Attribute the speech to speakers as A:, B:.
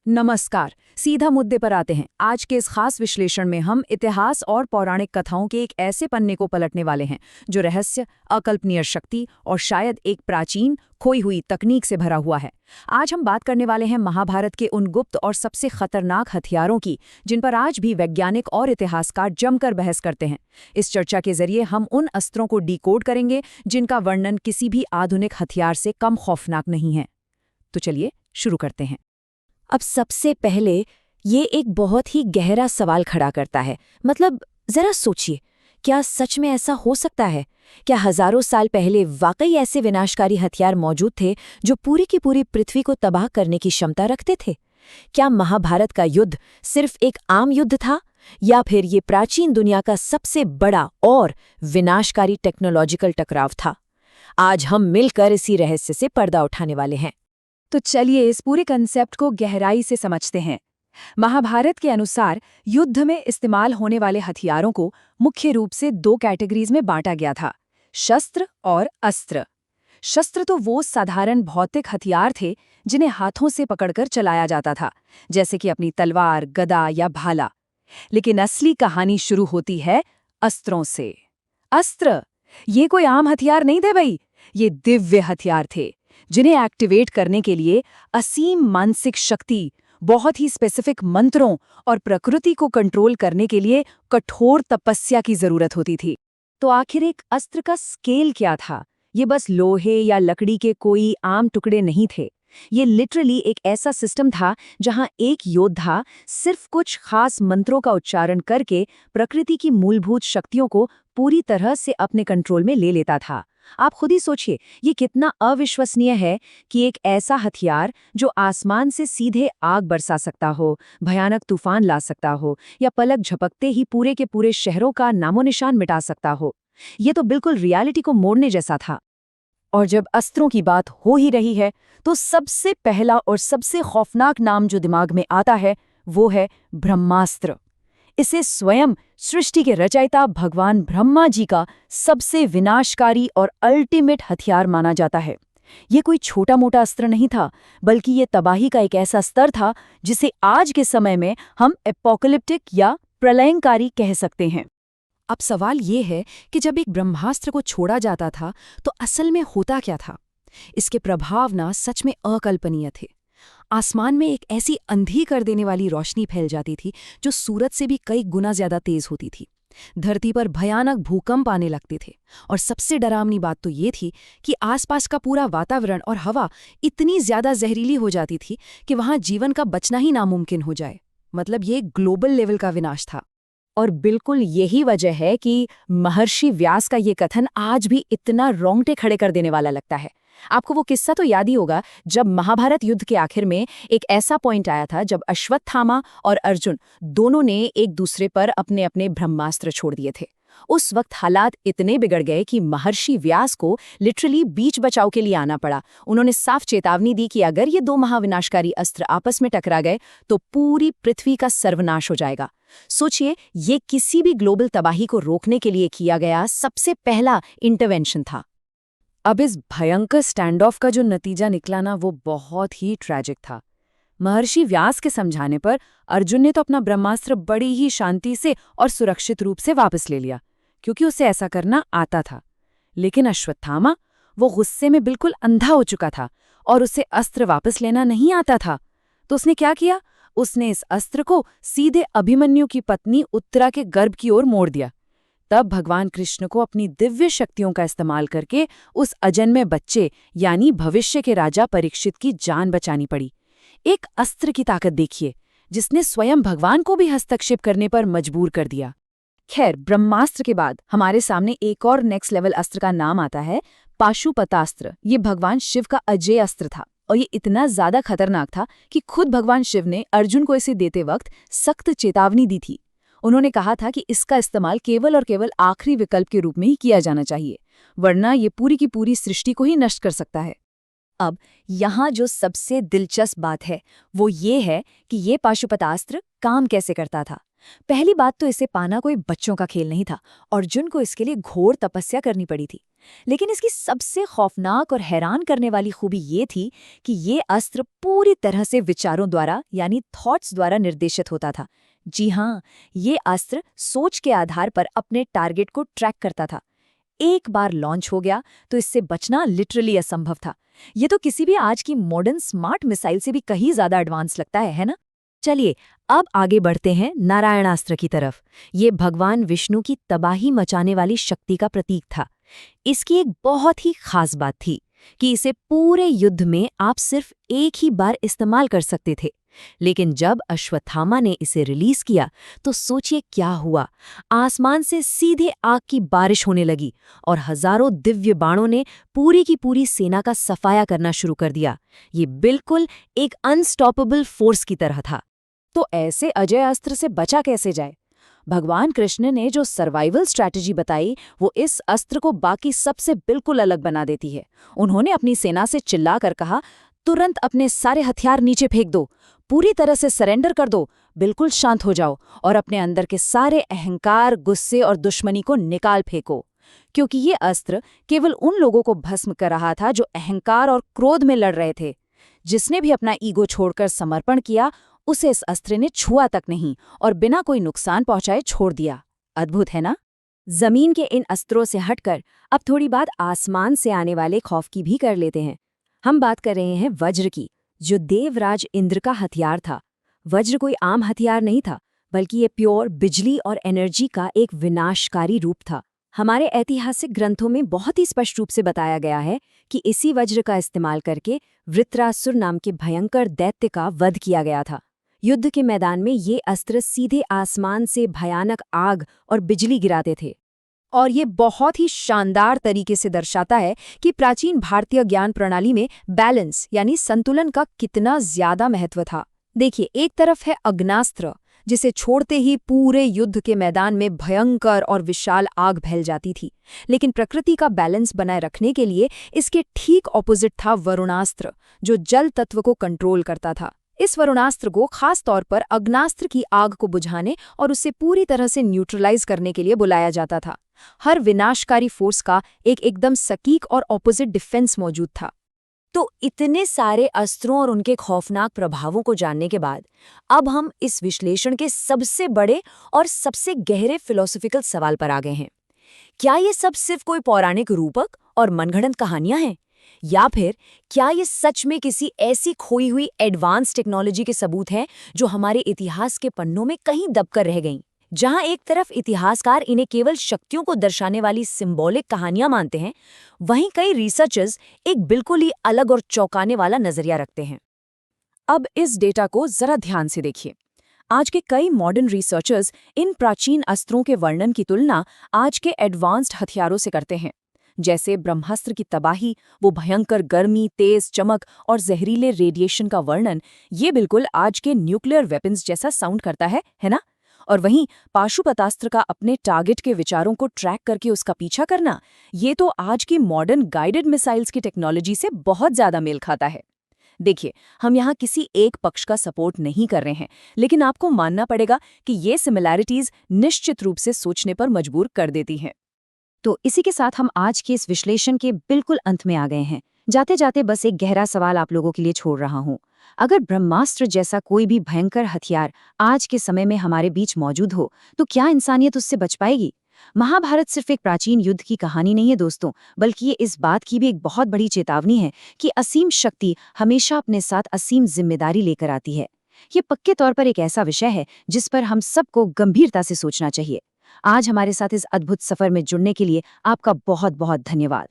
A: नमस्कार। सीधा मुद्दे पर आते हैं। आज के इस खास विश्लेषण में हम इतिहास और पौराणिक कथाओं के एक ऐसे पन्ने को पलटने वाले हैं जो रहस्य, अकल्पनीय शक्ति और शायद एक प्राचीन खोई हुई तकनीक से भरा हुआ है। आज हम बात करने वाले हैं महाभारत के उन गुप्त और सबसे खतरनाक हथियारों की जिन पर आज भी वैज्ञानिक और इतिहासकार जमकर बहस करते हैं। इस चर्चा के जरिए हम उन अस्त्रों को डिकोड करेंगे जिनका वर्णन किसी भी आधुनिक हथियार से कम खौफनाक नहीं है। तो चलिए शुरू करते हैं।
B: अब सबसे पहले ये एक बहुत ही गहरा सवाल खड़ा करता है। मतलब जरा सोचिए, क्या सच में ऐसा हो सकता है? क्या हजारों साल पहले वाकई ऐसे विनाशकारी हथियार मौजूद थे जो पूरी की पूरी पृथ्वी को तबाह करने की क्षमता रखते थे? क्या महाभारत का युद्ध सिर्फ एक आम युद्ध था, या फिर ये प्राचीन दुनिया का सबसे बड़ा और विनाशकारी टेक्नोलॉजिकल टकराव था? आज हम मिलकर इसी रहस्य से पर्दा उठाने वाले हैं।
A: तो चलिए इस पूरे कंसेप्ट को गहराई से समझते हैं। महाभारत के अनुसार युद्ध में इस्तेमाल होने वाले हथियारों को मुख्य रूप से दो कैटेगरीज में बांटा गया था, शस्त्र और अस्त्र। शस्त्र तो वो साधारण भौतिक हथियार थे जिन्हें हाथों से पकड़कर चलाया जाता था, जैसे कि अपनी तलवार, गदा या भाला। लेकिन असली कहानी शुरू होती है अस्त्रों से। अस्त्र ये कोई आम हथियार नहीं थे भाई, ये दिव्य हथियार थे जिन्हें एक्टिवेट करने के लिए असीम मानसिक शक्ति, बहुत ही स्पेसिफिक मंत्रों और प्रकृति को कंट्रोल करने के लिए कठोर तपस्या की जरूरत होती थी। तो आखिर एक अस्त्र का स्केल क्या था? ये बस लोहे या लकड़ी के कोई आम टुकड़े नहीं थे। ये लिटरली एक ऐसा सिस्टम था जहां एक योद्धा सिर्फ कुछ खास मंत्रों का उच्चारण करके प्रकृति की मूलभूत शक्तियों को पूरी तरह से अपने कंट्रोल में ले लेता था। आप खुद ही सोचिए, ये कितना अविश्वसनीय है कि एक ऐसा हथियार जो आसमान से सीधे आग बरसा सकता हो, भयानक तूफान ला सकता हो या पलक झपकते ही पूरे के पूरे शहरों का नामोनिशान मिटा सकता हो, ये तो बिल्कुल रियलिटी को मोड़ने जैसा था। और जब अस्त्रों की बात हो ही रही है तो सबसे पहला और सबसे खौफनाक नाम जो दिमाग में आता है वो है ब्रह्मास्त्र। इसे स्वयं सृष्टि के रचयिता भगवान ब्रह्मा जी का सबसे विनाशकारी और अल्टीमेट हथियार माना जाता है। ये कोई छोटा मोटा अस्त्र नहीं था, बल्कि ये तबाही का एक ऐसा स्तर था जिसे आज के समय में हम एपोकलिप्टिक या प्रलयंकारी कह सकते हैं। अब सवाल ये है कि जब एक ब्रह्मास्त्र को छोड़ा जाता था तो असल में होता क्या था? इसके प्रभाव ना सच में अकल्पनीय थे। आसमान में एक ऐसी अंधी कर देने वाली रोशनी फैल जाती थी जो सूरज से भी कई गुना ज्यादा तेज होती थी। धरती पर भयानक भूकंप आने लगते थे और सबसे डरावनी बात तो ये थी कि आसपास का पूरा वातावरण और हवा इतनी ज्यादा जहरीली हो जाती थी कि वहां जीवन का बचना ही नामुमकिन हो जाए। मतलब ये ग्लोबल लेवल का विनाश था। और बिल्कुल यही वजह है कि महर्षि व्यास का ये कथन आज भी इतना रोंगटे खड़े कर देने वाला लगता है। आपको वो किस्सा तो याद ही होगा जब महाभारत युद्ध के आखिर में एक ऐसा पॉइंट आया था जब अश्वत्थामा और अर्जुन दोनों ने एक दूसरे पर अपने अपने ब्रह्मास्त्र छोड़ दिए थे। उस वक्त हालात इतने बिगड़ गए कि महर्षि व्यास को लिटरली बीच बचाव के लिए आना पड़ा। उन्होंने साफ चेतावनी दी कि अगर ये दो महाविनाशकारी अस्त्र आपस में टकरा गए तो पूरी पृथ्वी का सर्वनाश हो जाएगा। सोचिए, ये किसी भी ग्लोबल तबाही को रोकने के लिए किया गया सबसे पहला इंटरवेंशन था। अब इस भयंकर स्टैंड ऑफ का जो नतीजा निकला ना, वो बहुत ही ट्रैजिक था। महर्षि व्यास के समझाने पर अर्जुन ने तो अपना ब्रह्मास्त्र बड़ी ही शांति से और सुरक्षित रूप से वापस ले लिया, क्योंकि उसे ऐसा करना आता था। लेकिन अश्वत्थामा, वो गुस्से में बिल्कुल अंधा हो चुका था और उसे अस्त्र वापस लेना नहीं आता था। तो उसने क्या किया? उसने इस अस्त्र को सीधे अभिमन्यु की पत्नी उत्तरा के गर्भ की ओर मोड़ दिया। तब भगवान कृष्ण को अपनी दिव्य शक्तियों का इस्तेमाल करके उस अजन्मे बच्चे यानी भविष्य के राजा परीक्षित की जान बचानी पड़ी। एक अस्त्र की ताकत देखिए, जिसने स्वयं भगवान को भी हस्तक्षेप करने पर मजबूर कर दिया। खैर, ब्रह्मास्त्र के बाद हमारे सामने एक और नेक्स्ट लेवल अस्त्र का नाम आता है पाशुपतास्त्र। ये भगवान शिव का अजेय अस्त्र था और ये इतना ज्यादा खतरनाक था कि खुद भगवान शिव ने अर्जुन को इसे देते वक्त सख्त चेतावनी दी थी। उन्होंने कहा था कि इसका इस्तेमाल केवल और केवल आखिरी विकल्प के रूप में ही किया जाना चाहिए, वरना ये पूरी की पूरी सृष्टि को ही नष्ट कर सकता है। अब यहाँ जो सबसे दिलचस्प बात है वो ये है कि ये पाशुपतास्त्र काम कैसे करता था। पहली बात तो इसे पाना कोई बच्चों का खेल नहीं था। अर्जुन को इसके लिए घोर तपस्या करनी पड़ी थी।
B: लेकिन इसकी सबसे खौफनाक और हैरान करने वाली खूबी ये थी कि ये अस्त्र पूरी तरह से विचारों द्वारा यानी थॉट्स द्वारा निर्देशित होता था। जी हाँ, ये अस्त्र सोच के आधार पर अपने टारगेट को ट्रैक करता था। एक बार लॉन्च हो गया तो इससे बचना लिटरली असंभव था। ये तो किसी भी आज की मॉडर्न स्मार्ट मिसाइल से भी कहीं ज्यादा एडवांस लगता है ना? चलिए अब आगे बढ़ते हैं नारायणास्त्र की तरफ। ये भगवान विष्णु की तबाही मचाने वाली शक्ति का प्रतीक था। इसकी एक बहुत ही खास बात थी कि इसे पूरे युद्ध में आप सिर्फ एक ही बार इस्तेमाल कर सकते थे। लेकिन जब अश्वत्थामा ने इसे रिलीज किया तो सोचिए क्या हुआ। आसमान से सीधे आग की बारिश होने लगी और हजारों दिव्य बाणों ने पूरी की पूरी सेना का सफाया करना शुरू कर दिया। ये बिल्कुल एक अनस्टॉपेबल फोर्स की तरह था।
A: तो ऐसे अजय अस्त्र से बचा कैसे जाए? भगवान कृष्ण ने जो सर्वाइवल स्ट्रैटेजी बताई वो इस अस्त्र को बाकी सबसे बिल्कुल अलग बना देती है। उन्होंने अपनी सेना से चिल्लाकर कहा, तुरंत अपने सारे हथियार नीचे फेंक दो, पूरी तरह से सरेंडर कर दो, बिल्कुल शांत हो जाओ और अपने अंदर के सारे अहंकार, गुस्से और दुश्मनी को निकाल फेंको। क्योंकि ये अस्त्र केवल उन लोगों को भस्म कर रहा था जो अहंकार और क्रोध में लड़ रहे थे। जिसने भी अपना ईगो छोड़कर समर्पण किया उसे इस अस्त्र ने छुआ तक नहीं और बिना कोई नुकसान पहुंचाए छोड़ दिया। अद्भुत है ना?
B: जमीन के इन अस्त्रों से हटकर अब थोड़ी बात आसमान से आने वाले खौफ की भी कर लेते हैं। हम बात कर रहे हैं वज्र की, जो देवराज इंद्र का हथियार था। वज्र कोई आम हथियार नहीं था, बल्कि ये प्योर बिजली और एनर्जी का एक विनाशकारी रूप था। हमारे ऐतिहासिक ग्रंथों में बहुत ही स्पष्ट रूप से बताया गया है कि इसी वज्र का इस्तेमाल करके वृत्रासुर नाम के भयंकर दैत्य का वध किया गया था। युद्ध के मैदान में ये अस्त्र सीधे आसमान से भयानक आग और बिजली गिराते थे।
A: और ये बहुत ही शानदार तरीके से दर्शाता है कि प्राचीन भारतीय ज्ञान प्रणाली में बैलेंस यानी संतुलन का कितना ज्यादा महत्व था। देखिए, एक तरफ है अग्नास्त्र, जिसे छोड़ते ही पूरे युद्ध के मैदान में भयंकर और विशाल आग फैल जाती थी। लेकिन प्रकृति का बैलेंस बनाए रखने के लिए इसके ठीक ऑपोजिट था वरुणास्त्र, जो जल तत्व को कंट्रोल करता था। इस वरुणास्त्र को खास तौर पर अग्नास्त्र की आग को बुझाने और उसे पूरी तरह से न्यूट्रलाइज करने के लिए बुलाया जाता था। हर विनाशकारी फोर्स का एक एकदम सटीक और ऑपोजिट डिफेंस मौजूद था।
B: तो इतने सारे अस्त्रों और उनके खौफनाक प्रभावों को जानने के बाद अब हम इस विश्लेषण के सबसे बड़े और सबसे गहरे फिलोसॉफिकल सवाल पर आ गए हैं। क्या ये सब सिर्फ कोई पौराणिक रूपक और मनगढ़ंत कहानियां हैं, या फिर क्या ये सच में किसी ऐसी खोई हुई एडवांस टेक्नोलॉजी के सबूत हैं जो हमारे इतिहास के पन्नों में कहीं दबकर रह गईं? जहां एक तरफ इतिहासकार इन्हें केवल शक्तियों को दर्शाने वाली सिंबॉलिक कहानियां मानते हैं, वहीं कई रिसर्चर्स एक बिल्कुल ही अलग और चौंकाने वाला नजरिया रखते हैं।
A: अब इस डेटा को जरा ध्यान से देखिए। आज के कई मॉडर्न रिसर्चर्स इन प्राचीन अस्त्रों के वर्णन की तुलना आज के एडवांस्ड हथियारों से करते हैं। जैसे ब्रह्मास्त्र की तबाही, वो भयंकर गर्मी, तेज चमक और जहरीले रेडिएशन का वर्णन, ये बिल्कुल आज के न्यूक्लियर वेपन्स जैसा साउंड करता है ना? और वहीं पाशुपतास्त्र का अपने टारगेट के विचारों को ट्रैक करके उसका पीछा करना, ये तो आज की मॉडर्न गाइडेड मिसाइल्स की टेक्नोलॉजी से बहुत ज्यादा मेल खाता है। देखिए, हम यहाँ किसी एक पक्ष का सपोर्ट नहीं कर रहे हैं, लेकिन आपको मानना पड़ेगा कि ये सिमिलैरिटीज निश्चित रूप से सोचने पर मजबूर कर देती हैं।
B: तो इसी के साथ हम आज के इस विश्लेषण के बिल्कुल अंत में आ गए हैं। जाते जाते बस एक गहरा सवाल आप लोगों के लिए छोड़ रहा हूँ। अगर ब्रह्मास्त्र जैसा कोई भी भयंकर हथियार आज के समय में हमारे बीच मौजूद हो, तो क्या इंसानियत उससे बच पाएगी? महाभारत सिर्फ एक प्राचीन युद्ध की कहानी नहीं है दोस्तों, बल्कि ये इस बात की भी एक बहुत बड़ी चेतावनी है कि असीम शक्ति हमेशा अपने साथ असीम जिम्मेदारी लेकर आती है। ये पक्के तौर पर एक ऐसा विषय है जिस पर हम सबको गंभीरता से सोचना चाहिए। आज हमारे साथ इस अद्भुत सफर में जुड़ने के लिए आपका बहुत बहुत धन्यवाद।